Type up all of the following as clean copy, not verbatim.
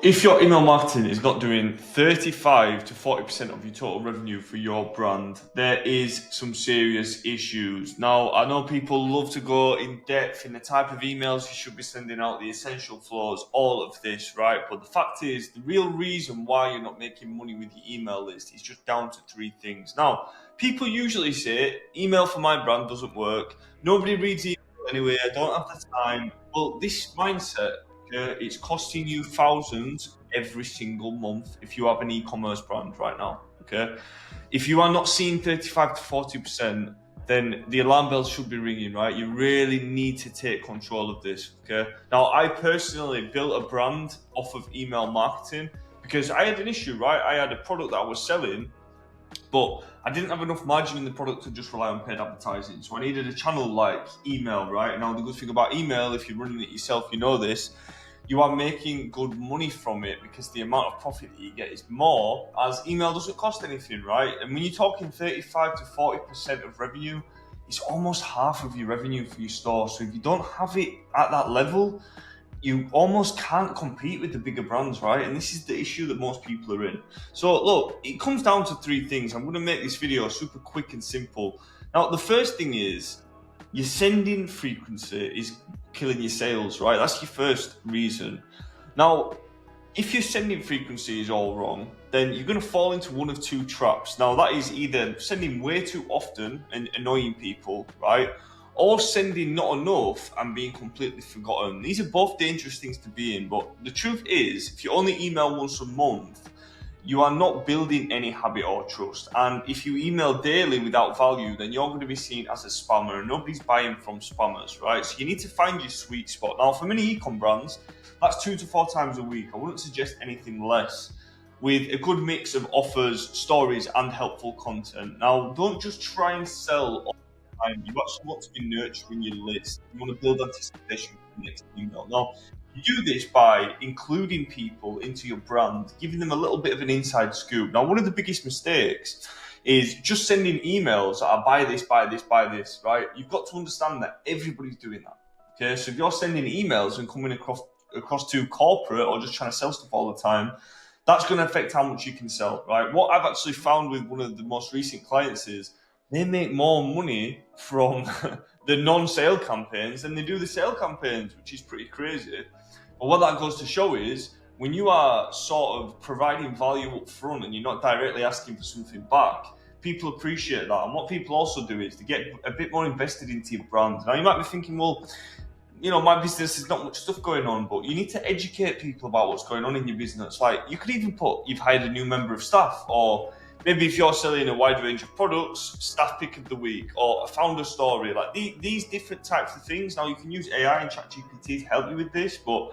If your email marketing is not doing 35 to 40% of your total revenue for your brand, there is some serious issues. Now, I know people love to go in depth in the type of emails you should be sending out, the essential flows, all of this, right? But the fact is, the real reason why you're not making money with your email list is just down to three things. Now, people usually say, email for my brand doesn't work. Nobody reads email anyway. I don't have the time. Well, this mindset, it's costing you thousands every single month if you have an e-commerce brand right now. Okay, if you are not seeing 35 to 40%, then the alarm bells should be ringing, right? You really need to take control of this. Okay, now I personally built a brand off of email marketing because I had an issue, right? I had a product that I was selling, but I didn't have enough margin in the product to just rely on paid advertising. So I needed a channel like email, right? Now, the good thing about email, if you're running it yourself, you know this, you are making good money from it because the amount of profit that you get is more, as email doesn't cost anything, right? And when you're talking 35 to 40% of revenue, it's almost half of your revenue for your store. So if you don't have it at that level, you almost can't compete with the bigger brands, right? And this is the issue that most people are in. So look, it comes down to three things. I'm going to make this video super quick and simple. Now, the first thing is your sending frequency is killing your sales, right? That's your first reason. Now, if your sending frequency is all wrong, then you're going to fall into one of two traps. Now, that is either sending way too often and annoying people, right? Or sending not enough and being completely forgotten. These are both dangerous things to be in, but the truth is, if you only email once a month, you are not building any habit or trust. And if you email daily without value, then you're going to be seen as a spammer, and nobody's buying from spammers, right? So you need to find your sweet spot. Now, for many e-com brands, that's 2 to 4 times a week. I wouldn't suggest anything less, with a good mix of offers, stories, and helpful content. Now, don't just try and sell all the time. You actually want to be nurturing your list. You want to build anticipation for the next email. Now, you do this by including people into your brand, giving them a little bit of an inside scoop. Now, one of the biggest mistakes is just sending emails that are buy this, buy this, buy this, right? You've got to understand that everybody's doing that. Okay, so if you're sending emails and coming across too corporate or just trying to sell stuff all the time, that's going to affect how much you can sell, right? What I've actually found with one of the most recent clients is they make more money from the non-sale campaigns than they do the sale campaigns, which is pretty crazy. But what that goes to show is when you are sort of providing value up front and you're not directly asking for something back, people appreciate that. And what people also do is they get a bit more invested into your brand. Now, you might be thinking, well, you know, my business is not much stuff going on, but you need to educate people about what's going on in your business. Like, you could even put you've hired a new member of staff, or maybe if you're selling a wide range of products, staff pick of the week, or a founder story, like these different types of things. Now, you can use AI and ChatGPT to help you with this, but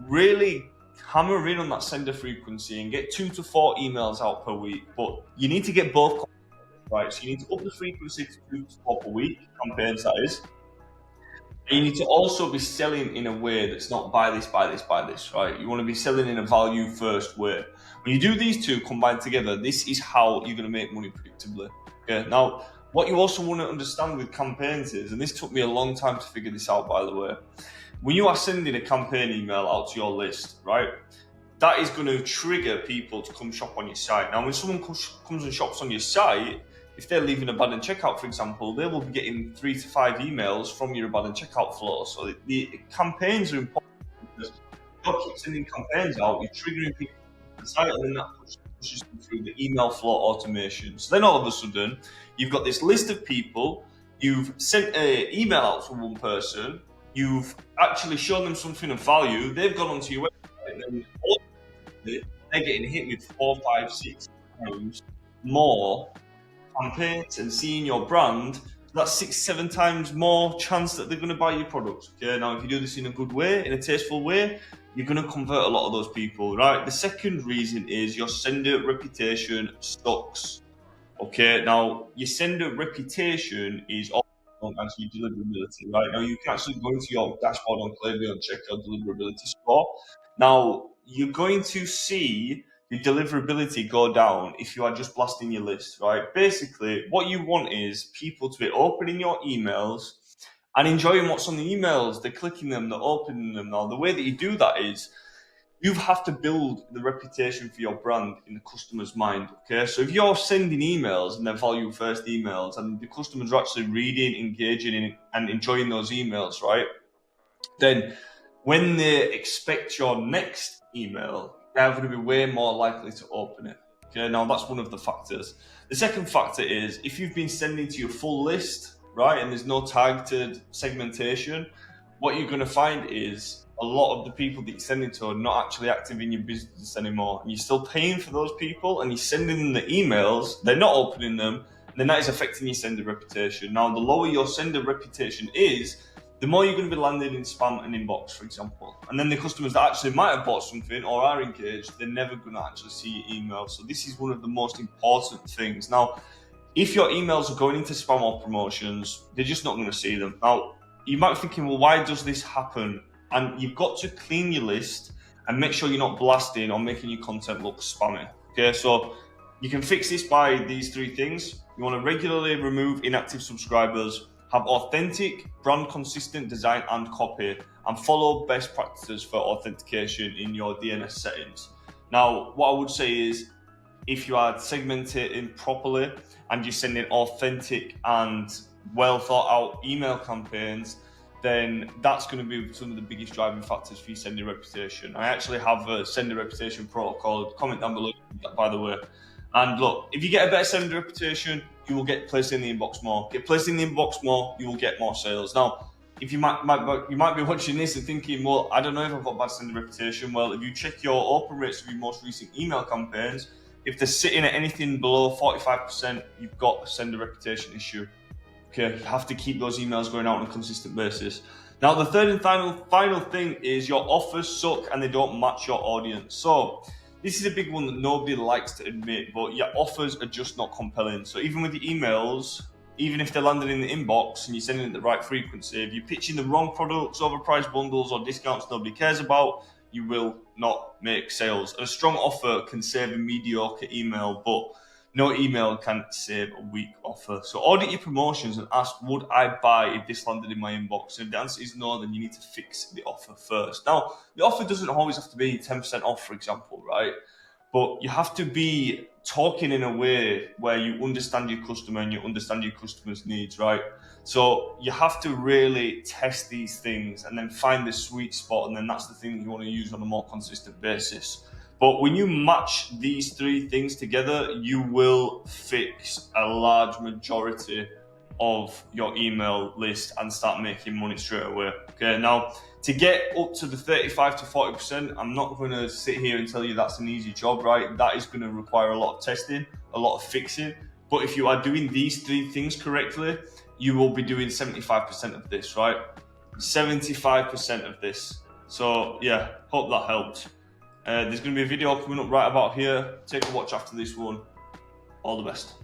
really hammer in on that sender frequency and get 2 to 4 emails out per week. But you need to get both right. So you need to up the frequency to 2 to 4 per week, campaigns that is. And you need to also be selling in a way that's not buy this, buy this, buy this, right? You want to be selling in a value first way. When you do these two combined together, this is how you're going to make money predictably. Okay. Now, what you also want to understand with campaigns is, and this took me a long time to figure this out, by the way, when you are sending a campaign email out to your list, right, that is going to trigger people to come shop on your site. Now, when someone comes and shops on your site, if they're leaving abandoned checkout, for example, they will be getting 3 to 5 emails from your abandoned checkout flow. So the campaigns are important because if you keep sending campaigns out, you're triggering people to the site, and then that pushes them through the email flow automation. So then all of a sudden, you've got this list of people, you've sent an email out to one person, you've actually shown them something of value, they've gone onto your website, and then they're getting hit with 4, 5, 6 times more campaigns and seeing your brand. So that's 6, 7 times more chance that they're going to buy your products. Okay, now if you do this in a good way, in a tasteful way, you're going to convert a lot of those people, right? The second reason is your sender reputation sucks. Okay, now your sender reputation is also known as your deliverability, right? Now you can actually go into your dashboard on Klaviyo and check your deliverability score. Now you're going to see your deliverability go down if you are just blasting your list, right? Basically, what you want is people to be opening your emails and enjoying what's on the emails. They're clicking them, they're opening them. Now, the way that you do that is you have to build the reputation for your brand in the customer's mind. Okay, so if you're sending emails and they're value first emails, and the customers are actually reading, engaging in, and enjoying those emails, right? Then when they expect your next email, they're going to be way more likely to open it. Okay, now that's one of the factors. The second factor is if you've been sending to your full list, right, and there's no targeted segmentation, what you're going to find is a lot of the people that you're sending to are not actually active in your business anymore. And you're still paying for those people and you're sending them the emails, they're not opening them, and then that is affecting your sender reputation. Now, the lower your sender reputation is, the more you're going to be landing in spam and inbox, for example. And then the customers that actually might have bought something or are engaged, they're never going to actually see your email. So this is one of the most important things. Now, if your emails are going into spam or promotions, they're just not going to see them. Now, you might be thinking, well, why does this happen? And you've got to clean your list and make sure you're not blasting or making your content look spammy. Okay, so you can fix this by these three things. You want to regularly remove inactive subscribers, have authentic, brand consistent design and copy, and follow best practices for authentication in your DNS settings. Now, what I would say is, if you are segmenting properly and you're sending authentic and well thought out email campaigns, then that's going to be some of the biggest driving factors for your sender reputation. I actually have a sender reputation protocol. Comment down below, by the way. And look, if you get a better sender reputation, you will get placed in the inbox more. Get placed in the inbox more, you will get more sales. Now, if you might be watching this and thinking, well, I don't know if I've got bad sender reputation. Well, if you check your open rates of your most recent email campaigns, if they're sitting at anything below 45%, you've got a sender reputation issue. Okay, you have to keep those emails going out on a consistent basis. Now, the third and final thing is your offers suck and they don't match your audience. So this is a big one that nobody likes to admit, but your offers are just not compelling. So even with your emails, even if they're landing in the inbox and you're sending it at the right frequency, if you're pitching the wrong products, overpriced bundles or discounts nobody cares about, you will not make sales. A strong offer can save a mediocre email, but no email can save a weak offer. So audit your promotions and ask, would I buy if this landed in my inbox? And if the answer is no, then you need to fix the offer first. Now, the offer doesn't always have to be 10% off, for example, right? But you have to be talking in a way where you understand your customer and you understand your customer's needs, right? So you have to really test these things and then find the sweet spot, and then that's the thing that you want to use on a more consistent basis. But when you match these three things together, you will fix a large majority of your email list and start making money straight away. Okay, now to get up to the 35 to 40%, I'm not going to sit here and tell you that's an easy job, right? That is going to require a lot of testing, a lot of fixing. But if you are doing these three things correctly, you will be doing 75% of this, right? 75% of this. So yeah, hope that helped. There's going to be a video coming up right about here. Take a watch after this one. All the best.